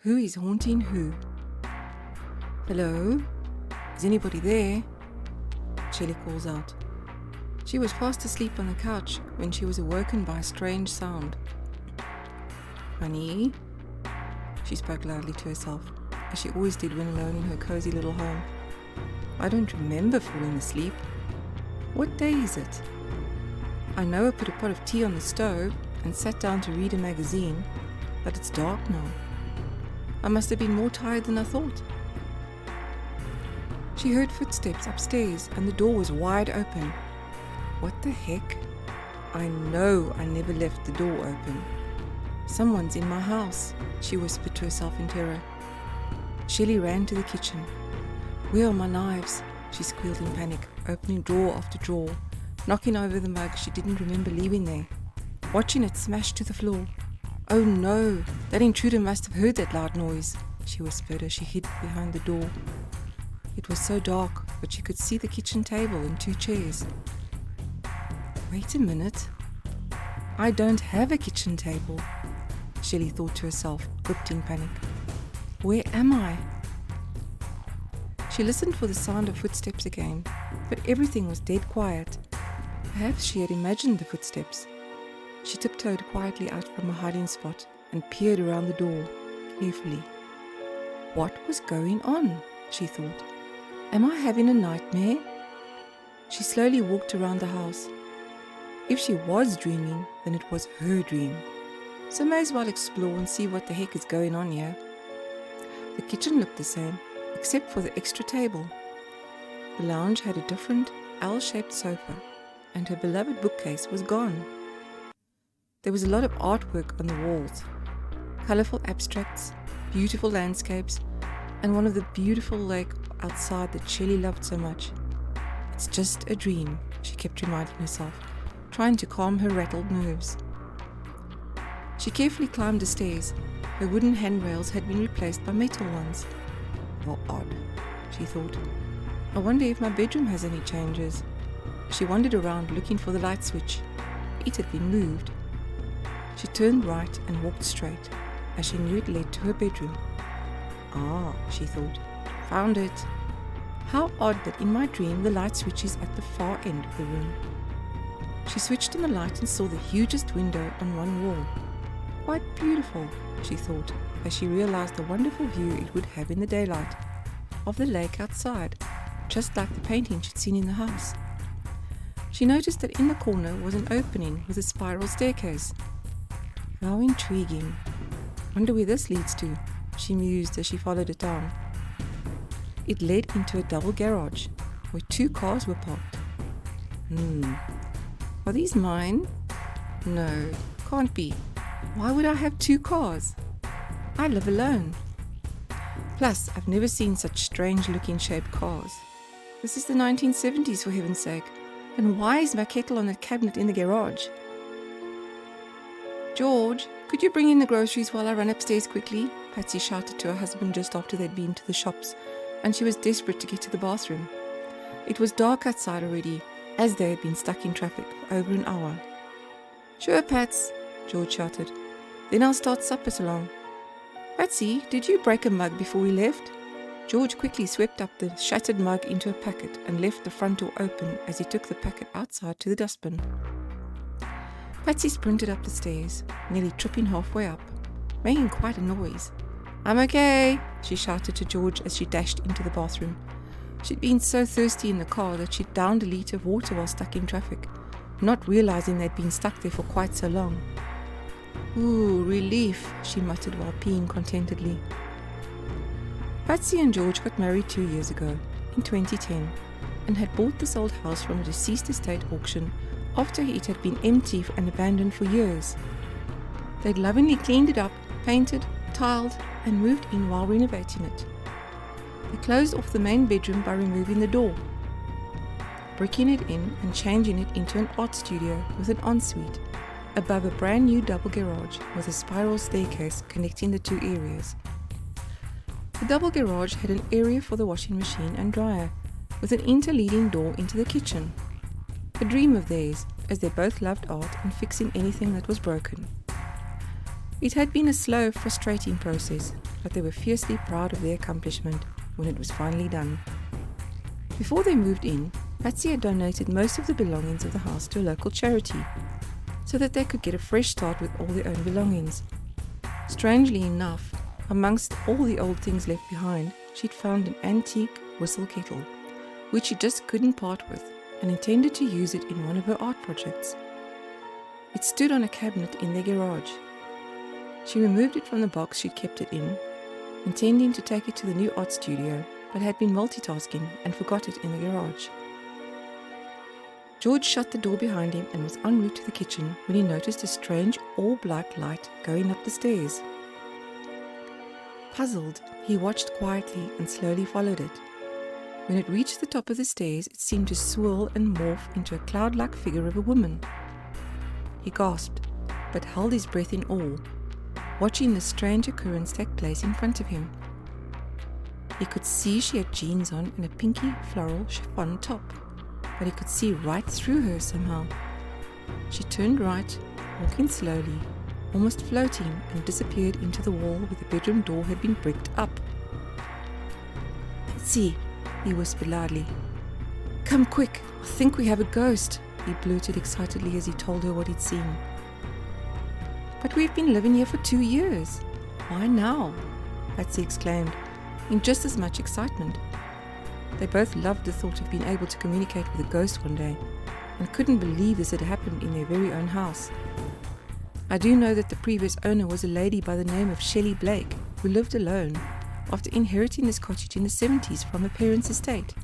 Who is haunting who? Hello? Is anybody there? Shelly calls out. She was fast asleep on the couch when she was awoken by a strange sound. Honey? She spoke loudly to herself, as she always did when alone in her cozy little home. I don't remember falling asleep. What day is it? I know I put a pot of tea on the stove and sat down to read a magazine, but it's dark now. I must have been more tired than I thought. She heard footsteps upstairs and the door was wide open. What the heck? I know I never left the door open. Someone's in my house, she whispered to herself in terror. Shelly ran to the kitchen. Where are my knives? She squealed in panic, opening drawer after drawer, knocking over the mug she didn't remember leaving there, watching it smash to the floor. Oh no, that intruder must have heard that loud noise, she whispered as she hid behind the door. It was so dark, but she could see the kitchen table and 2 chairs. Wait a minute. I don't have a kitchen table, Shelly thought to herself, gripped in panic. Where am I? She listened for the sound of footsteps again, but everything was dead quiet. Perhaps she had imagined the footsteps. She tiptoed quietly out from a hiding spot and peered around the door, carefully. What was going on? She thought. Am I having a nightmare? She slowly walked around the house. If she was dreaming, then it was her dream. So may as well explore and see what the heck is going on here. The kitchen looked the same, except for the extra table. The lounge had a different L-shaped sofa, and her beloved bookcase was gone. There was a lot of artwork on the walls, colorful abstracts, beautiful landscapes, and one of the beautiful lake outside that Shelly loved so much. It's just a dream, she kept reminding herself, trying to calm her rattled nerves. She carefully climbed the stairs. Her wooden handrails had been replaced by metal ones. How odd, she thought. I wonder if my bedroom has any changes. She wandered around looking for the light switch. It had been moved. She turned right and walked straight, as she knew it led to her bedroom. Ah, she thought, found it. How odd that in my dream the light switch is at the far end of the room. She switched on the light and saw the hugest window on one wall. Quite beautiful, she thought, as she realized the wonderful view it would have in the daylight of the lake outside, just like the painting she'd seen in the house. She noticed that in the corner was an opening with a spiral staircase. How intriguing. Wonder where this leads to, she mused as she followed it down. It led into a double garage where 2 cars were parked. Are these mine? No, can't be. Why would I have 2 cars? I live alone. Plus, I've never seen such strange-looking shaped cars. This is the 1970s, for heaven's sake. And why is my kettle on a cabinet in the garage? George, could you bring in the groceries while I run upstairs quickly? Patsy shouted to her husband just after they'd been to the shops, and she was desperate to get to the bathroom. It was dark outside already, as they had been stuck in traffic for over an hour. Sure, Pats, George shouted. Then I'll start supper along. Patsy, did you break a mug before we left? George quickly swept up the shattered mug into a packet and left the front door open as he took the packet outside to the dustbin. Patsy sprinted up the stairs, nearly tripping halfway up, making quite a noise. I'm okay, she shouted to George as she dashed into the bathroom. She'd been so thirsty in the car that she'd downed a litre of water while stuck in traffic, not realizing they'd been stuck there for quite so long. Ooh, relief, she muttered while peeing contentedly. Patsy and George got married 2 years ago, in 2010, and had bought this old house from a deceased estate auction after it had been empty and abandoned for years. They'd lovingly cleaned it up, painted, tiled, and moved in while renovating it. They closed off the main bedroom by removing the door, bricking it in and changing it into an art studio with an ensuite, above a brand new double garage with a spiral staircase connecting the 2 areas. The double garage had an area for the washing machine and dryer, with an interleading door into the kitchen. A dream of theirs, as they both loved art and fixing anything that was broken. It had been a slow, frustrating process, but they were fiercely proud of their accomplishment when it was finally done. Before they moved in, Patsy had donated most of the belongings of the house to a local charity, so that they could get a fresh start with all their own belongings. Strangely enough, amongst all the old things left behind, she'd found an antique whistle kettle, which she just couldn't part with, and intended to use it in one of her art projects. It stood on a cabinet in their garage. She removed it from the box she'd kept it in, intending to take it to the new art studio, but had been multitasking and forgot it in the garage. George shut the door behind him and was en route to the kitchen when he noticed a strange all-black light going up the stairs. Puzzled, he watched quietly and slowly followed it. When it reached the top of the stairs, it seemed to swirl and morph into a cloud-like figure of a woman. He gasped, but held his breath in awe, watching the strange occurrence take place in front of him. He could see she had jeans on and a pinky floral chiffon top, but he could see right through her somehow. She turned right, walking slowly, almost floating, and disappeared into the wall where the bedroom door had been bricked up. "Patsy," he whispered loudly. "Come quick, I think we have a ghost," he blurted excitedly as he told her what he'd seen. "But we've been living here for 2 years. Why now?" Patsy exclaimed, in just as much excitement. They both loved the thought of being able to communicate with a ghost one day, and couldn't believe this had happened in their very own house. "I do know that the previous owner was a lady by the name of Shelly Blake, who lived alone after inheriting this cottage in the 70s from her parents' estate.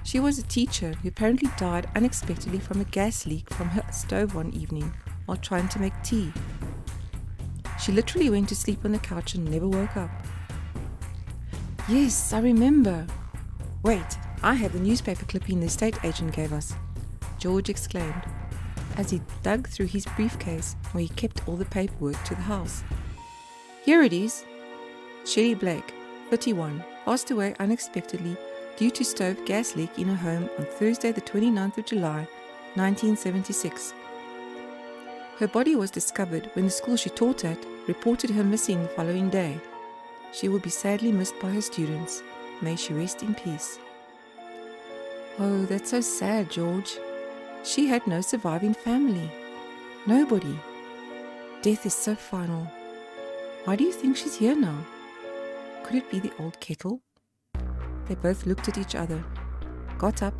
She was a teacher who apparently died unexpectedly from a gas leak from her stove one evening while trying to make tea. She literally went to sleep on the couch and never woke up." "Yes, I remember. Wait, I have the newspaper clipping the estate agent gave us," George exclaimed, as he dug through his briefcase where he kept all the paperwork to the house. "Here it is. Shelly Blake, 31, passed away unexpectedly due to stove gas leak in her home on Thursday the 29th of July, 1976. Her body was discovered when the school she taught at reported her missing the following day. She will be sadly missed by her students. May she rest in peace." "Oh, that's so sad, George. She had no surviving family. Nobody. Death is so final. Why do you think she's here now? Could it be the old kettle?" They both looked at each other, got up,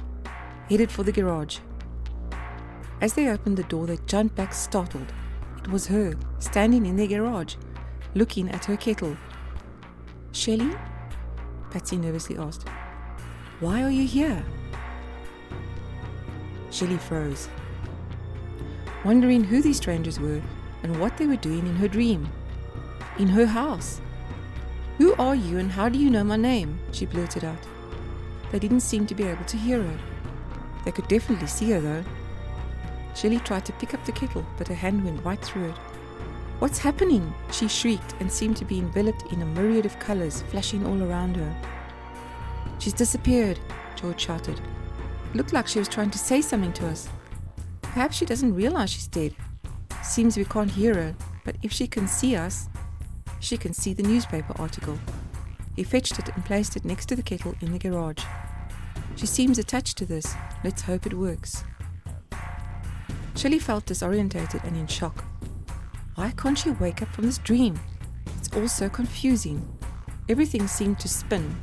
headed for the garage. As they opened the door, they jumped back startled. It was her, standing in their garage, looking at her kettle. "Shelly?" Patsy nervously asked. "Why are you here?" Shelly froze, wondering who these strangers were and what they were doing in her dream, in her house. "Who are you and how do you know my name?" she blurted out. They didn't seem to be able to hear her. They could definitely see her though. Shelly tried to pick up the kettle, but her hand went right through it. "What's happening?" she shrieked and seemed to be enveloped in a myriad of colors flashing all around her. "She's disappeared," George shouted. "It looked like she was trying to say something to us. Perhaps she doesn't realize she's dead. Seems we can't hear her, but if she can see us, she can see the newspaper article." He fetched it and placed it next to the kettle in the garage. "She seems attached to this. Let's hope it works." Shelly felt disorientated and in shock. Why can't she wake up from this dream? It's all so confusing. Everything seemed to spin.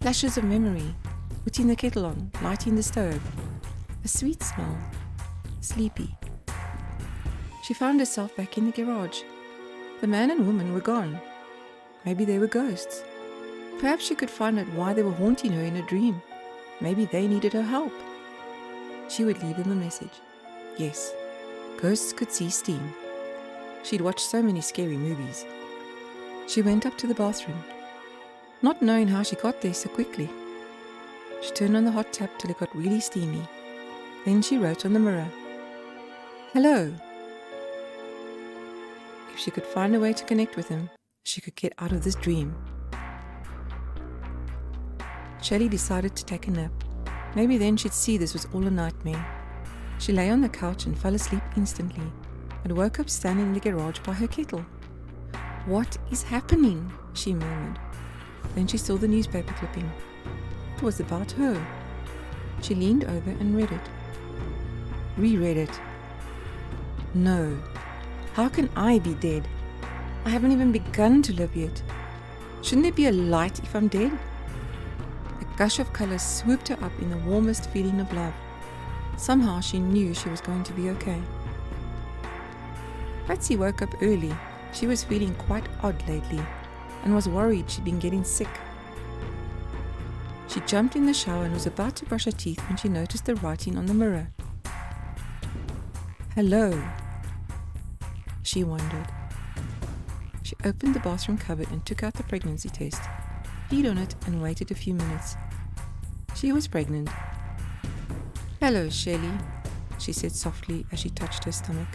Flashes of memory. Putting the kettle on, lighting the stove. A sweet smell. Sleepy. She found herself back in the garage. The man and woman were gone. Maybe they were ghosts. Perhaps she could find out why they were haunting her in a dream. Maybe they needed her help. She would leave them a message. Yes, ghosts could see steam. She'd watched so many scary movies. She went up to the bathroom, not knowing how she got there so quickly. She turned on the hot tap till it got really steamy. Then she wrote on the mirror, "Hello." If she could find a way to connect with him, she could get out of this dream. Shelly decided to take a nap. Maybe then she'd see this was all a nightmare. She lay on the couch and fell asleep instantly. but woke up standing in the garage by her kettle. "What is happening?" she murmured. Then she saw the newspaper clipping. It was about her. She leaned over and read it. Reread it. No. How can I be dead? I haven't even begun to live yet. Shouldn't there be a light if I'm dead? A gush of color swooped her up in the warmest feeling of love. Somehow she knew she was going to be okay. Patsy woke up early. She was feeling quite odd lately and was worried she'd been getting sick. She jumped in the shower and was about to brush her teeth when she noticed the writing on the mirror. "Hello," she wondered. She opened the bathroom cupboard and took out the pregnancy test, peed on it and waited a few minutes. She was pregnant. "Hello, Shelly," she said softly as she touched her stomach.